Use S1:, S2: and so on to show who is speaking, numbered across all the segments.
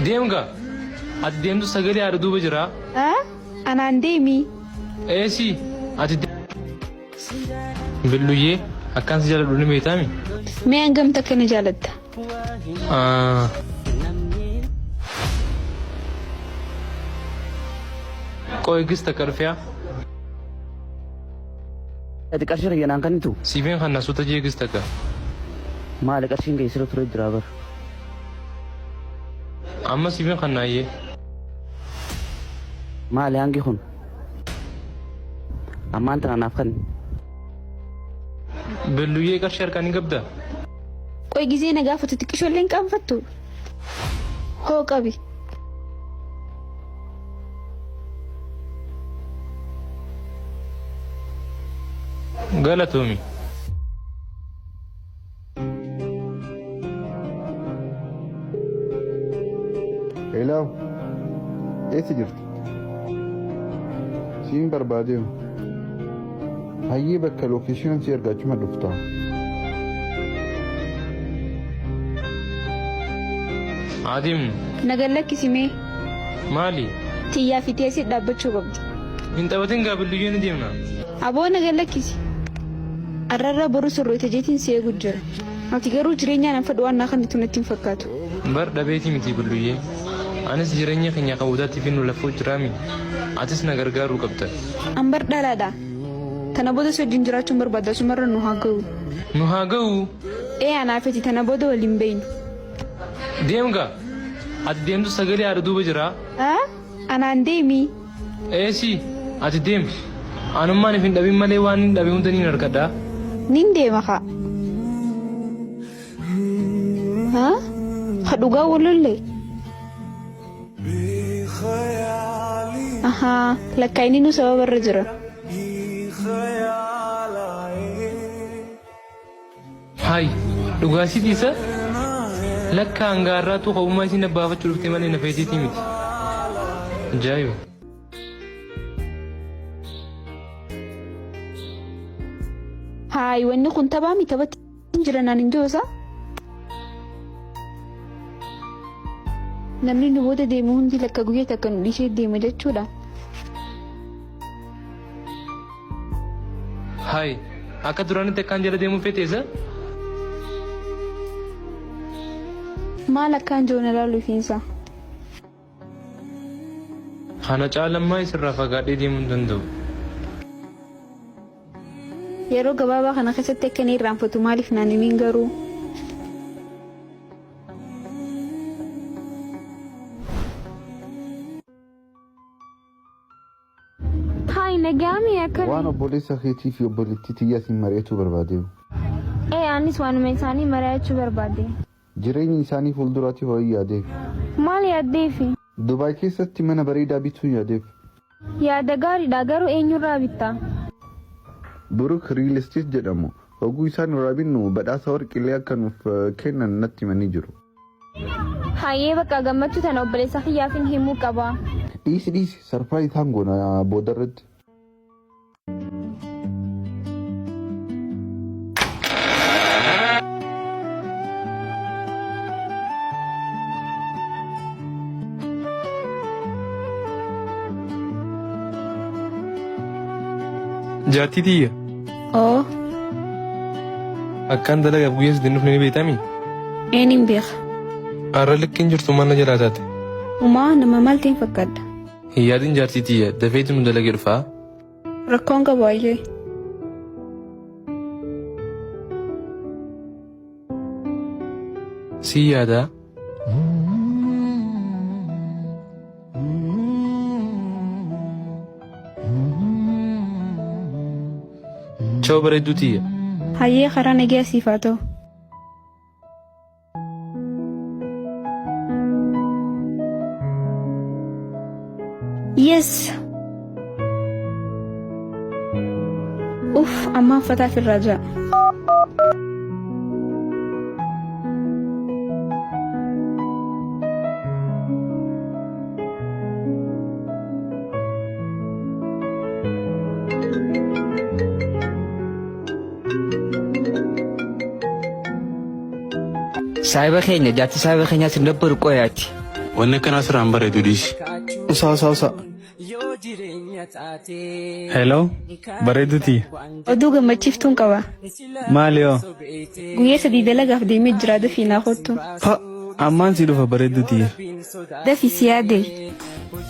S1: Deemga ati deemtu sagalee haadha duuba jira.
S2: Anaan deemi.
S1: Eessi ati Billuyyee akkaan si jaaladhu ni beektaami.
S2: Mee hangam takka na jaalatta?
S1: Qo'ee gis takka dhufee'a.
S3: Ati qarshii rayyanaan kanitu
S1: Siifeen kan nasuuta jee gis takka.
S3: maali qarshiin geessira ture jira bar.
S1: Amma siifeen kan naayyee.
S3: Maali hangi kun ammaan tana naaf kan
S1: Billuyyee qarshii harkaan hin qabda.
S2: Qoy gizee na gaafatu xiqqishoollee hin qaanfattu. Hoo qabi.
S1: Galatoomi.
S4: Hello. Eessa jirti? Siin barbaadeeru. Hayyee bakka lookeeshinaan si argaachuma dhuftaa.
S1: Aadiim
S2: Nagaan lakkisimee
S1: maali?
S2: xiyyaa fi teessee dhaabbachuu qabdi.
S1: Hin taphatin gaa Billuyyee ni deemna.
S2: Aboo nagaan lakkisi. Arrarraa boruu sirroota jeetiin si eegu jira. Ati garuu jireenyaan an fedhu waan naa kan natti hin fakkaatu.
S1: Bar dhabeetii miti Billuyyee. Anis jireenya keenya qabuudhaatti fi nu lafoo jiraami. Atis na gargaaruu qabda.
S2: An bar dhalaadha. Tana booda si wajjin jiraachuun barbaada sumarra nu haa ga'u.
S1: Nu haa ga'u.
S2: Anaafeti tana booda waliin beeynu.
S1: Deemga ati deemtu sagalee haadha duuba jira.
S2: Anaan deemi.
S1: Eessi ati deem. Anummaan if hin dhabin malee waan hin dhabe hunda niin harkadhaa.
S2: Nin deema haa. Ha dhugaa walollee. Lakkaa inni nu sababarra jira.
S1: Hai dhugaasii dhiisa. Lakka hangaarraatu hawwummaa isin abbaafachuu dhuftee malee na feetiitii miti. Ajaa'iba.
S2: Hai wanni kun taphaa mi taphatti jira naan hin joosa? Namni nu booda deemu hundi lakka guyyee takka nu dhiishee deema jechuudha.
S1: Hai akka duraanitti akkaan jala deemuu feeteessa?
S2: Maal akkaan joona laaluu fiinsa?
S1: Kana caalammaa isirraa fagaadhee deemuu hin danda'u.
S2: Yeroo gabaabaa kana keessatti akka inni irraanfatu maaliif naan himiin garuu?
S5: Nagaami akkami?
S4: Waan obboleessa keetii fi obboleettii tiyyaa siin mari'achuu barbaadeeru.
S5: Anis waanuma isaanii mari'achuu barbaade.
S4: Jireenyi isaanii fuulduraatti ho'i yaadeef.
S5: Maal yaaddeefi?
S4: Dubaay keessatti mana bareedaa bituu yaadeef.
S5: Yaada gaariidha garuu eenyurraa bitta?
S4: Buruk Real Estate jedhamu. Oguu isaan irraa binnu badhaasa warqilee akka nuuf kennan natti himanii jiru.
S5: Hayyee bakka gammachuu tana obboleessa kiyyaaf himuu qaba.
S4: Dhiisi sarpiraayiz isaan goona boodarratti.
S1: Jaartii tiyya.
S2: Oo.
S1: Akkaan dalagaa guyyaa sadeen dhufne ni beektaami?
S2: Eenyuun beeka?
S1: Har'a likkiin jirtu maal na jalaa taate?
S2: Umaa nama maal ta'in fakkaadda?
S1: Hin yaadin jaartii tiyya dafeetu nu dalagee dhufaa?
S2: Rakkoon qabu ayyee.
S1: Si yaadaa? Choo bareedduu tiyya.
S2: Hayyee karaa nagee asiif haa ta'u. Yes. Ammaan fataa firraa jira.
S3: Saahiba keenya jaartii saahiba keenyaa sin dabbaru qoyaati.
S6: wanne kana siraan bareedu diisi.
S7: Usa. Hello, bareeduti.
S2: Oduu gammachiiftuun qaba.
S7: Maali yoo?
S2: Guyyaa sadii dalagaaf deemee jira dafii naa kottu.
S7: Ammaan si dhufa bareeduti.
S2: Dafii si yaade.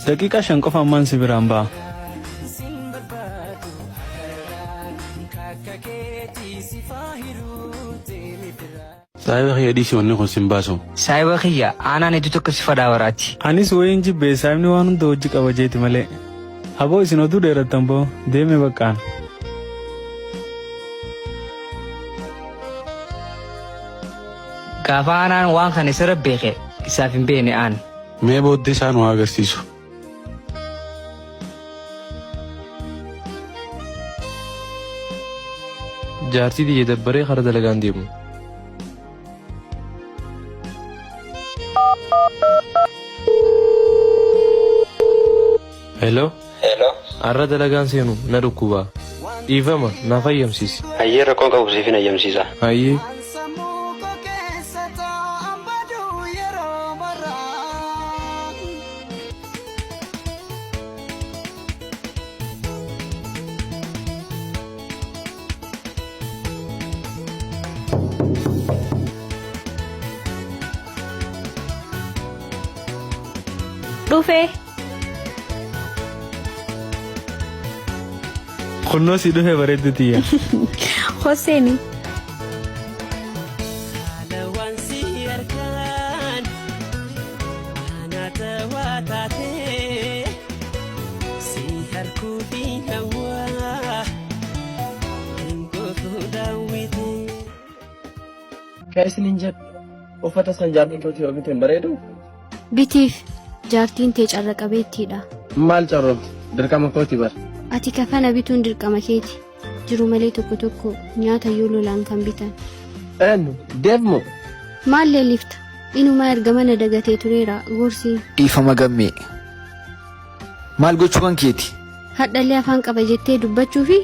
S7: Daqiiqaa 5 qofa ammaan si biraan ba'a.
S6: Saayiba kiyya diisi wanne kun sin baasu.
S3: Saayiba kiyya aanaan hedduu tokko si fadhaa waraati.
S7: Anis wayiin jibbee saayibni waan hunda hojii qaba jeeti malee. Haboo isin oduu dheerattan boo deeme baqqaan.
S3: Gaafa aanaan waan kana isa beeke isaaf hin beekne aan.
S6: Mee booddee isaan waa agarsiisu.
S1: Jaartii biyya dabbaree kara dalagaan deemu. Hello. Arra dalagaan seenu na dhukkuba. Dhiifama na fayyamsiisi.
S8: Hayyee rakkoon qabu siif hin hayyamsiisa.
S1: Hayyee.
S2: Dhufe.
S7: Kunnoo si dhufe bareeduti.
S2: Hosseini.
S9: Kaisin injab uffata san jaartototi yookiin bareedu
S10: bitiif jaartiin tee carra qabeettiidha.
S9: Maal carroomti dirqama kooti bar.
S10: Ati kafana bituun dirqama keeti. Jiru malee tokko nyaata yoo lolaan kan bitan.
S9: Eenyu deemmoo.
S10: Maal leellifta? Inumaa erga mana dagatee tureera gorsii.
S11: Dhiifama gammee. Maal gochuu kan keeti?
S10: Hadhallee afaan qaba jettee dubbachuufi?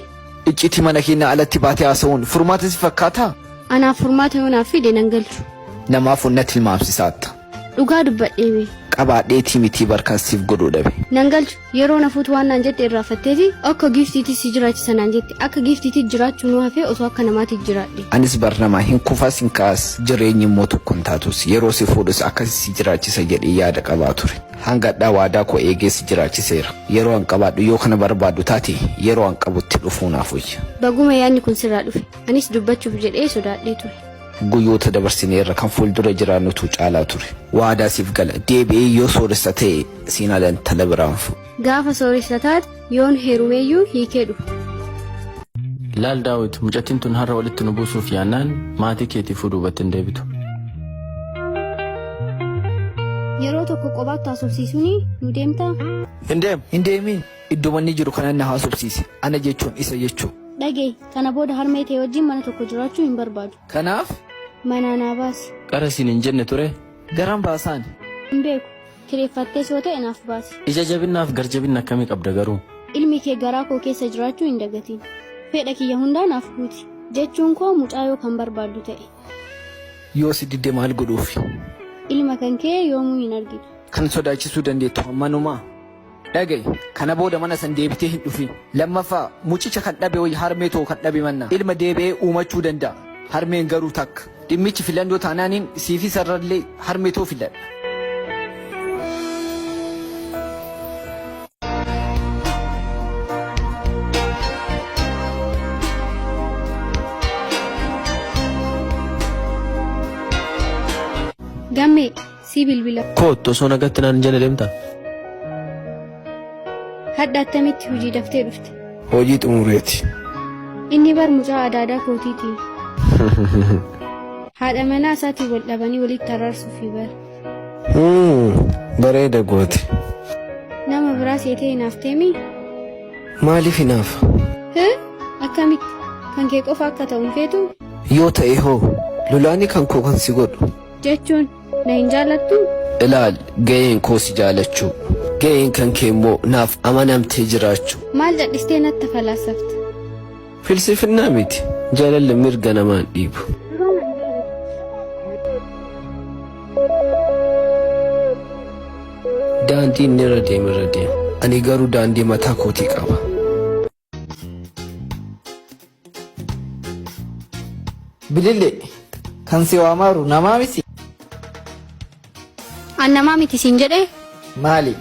S11: Icciitii mana keenya alatti baatee haasa'uun furmaata si fakkaataa?
S10: Anaaf furmaata yoo naaf fide nan galchu.
S11: Namaaf onna tilmaamsisaatta.
S10: Dhugaa dubbadheeme.
S11: Qabaadheetii mitii barkaasiif godhuu dhabe.
S10: Nan galchu yeroo nafuutu waan naan jette irraafatteeti akka giiftiitti si jiraachisa naan jette akka giiftiitti jiraachuu nu hafee osoo akka namaatti jiraadhe.
S11: Anis barnamaa hin kufas hin kaas jireenyi immoo tokkoon taatus yeroo si fuudhus akka si jiraachisa jedhee yaada qabaa ture. Hangadhaa waadaa koo eegee si jiraachiseera. Yeroo an qabaadhu yoo kana barbaadu taate yeroo an qabutti dhufuu naaf wayya.
S10: Baguma yaadni kun sirraa dhufe anis dubbachuuf jedhee sodaadhee ture.
S11: Guyyoota dabarsineerra kan fuuldura jiraannutu caalaa ture. Waadaa siif gala deebi'ee yoo sooressa ta'e siinaalan tala biraan fu.
S10: Gaafa sooressa taate yoon heerumeeyyuu hiikee dhufu.
S12: Laal daawit mucattiin tun har'a walitti nu buusuuf yaannaan maatii keetii fuudhuu battin deebitu.
S10: Yeroo tokko qobaatti haasofsiisuuni nu deemtaa?
S11: Hin deemin iddoo manni jiru kanan na haasofsiisi. Ana jechuun isa jechuu.
S10: Dhagee kana booda harmee ta'e wajjin mana tokko jiraachuu hin barbaadu.
S11: Kanaaf?
S10: Manaa naa baasi.
S12: Qara siin hin jenne ture?
S11: Garan baasaan?
S10: Hin beeku. Kireeffattee soo ta'e naaf baasi.
S12: Ija jabinnaaf garjabinna akkamii qabda garuu?
S10: Ilmi kee garaa koo keessa jiraachuu hin dagatiin. Fedha kiyya hundaa naaf guuti. Jechuun koo mucaa yoo kan barbaadu ta'e.
S11: Yoo si didde maal godhuufi?
S10: Ilma kan kee yoomuu hin argitu.
S11: Kan sodaachisuu dandeettu ammanumaa? Dhagay kana booda mana san deebitee hin dhufin. Lammaffaa mucicha kan dhabe wayii harmee too kan dhabe manna. Ilma deebi'ee uumachuu danda'a. Harmeen garuu takka. Dhimmichi filannoo taanaaniin siifi sararlee harmee too filadha.
S10: Gammee si bilbila.
S12: Koottu osoo nagatti naan jala deemta.
S10: Hadda attamitti hojii daftee dhufte.
S11: Hojii xumureeti.
S10: Inni bar mucaa adaadaa kootiiti. Haadha manaa isaatiin wal dhabanii walitti araarsuufi bar.
S11: Bareeda goote.
S10: Nama biraa seetee hinaaf teemi?
S11: Maaliif hinaaf?
S10: Akkamitti kan kee qofa akka ta'u hin feetu?
S11: Yoo ta'e hoo lolaani kan koo kan si godhu.
S10: Jechuun na hin jaallattu?
S11: Ilaal ga'een koo si jaalachuu. Ga'een kan kee immoo naaf amanamtee jiraachuu.
S10: Maal dadhistee natti falaasafta?
S11: Filsifinnaa miti. Jaalalli mirga namaan dhiibu. Daandii inni irra deema. Ani garuu daandii mataa kootii qaba.
S13: Bilillee kan si waamaaru namaa miti.
S10: An namaa miti siin jedhee.
S13: Maali?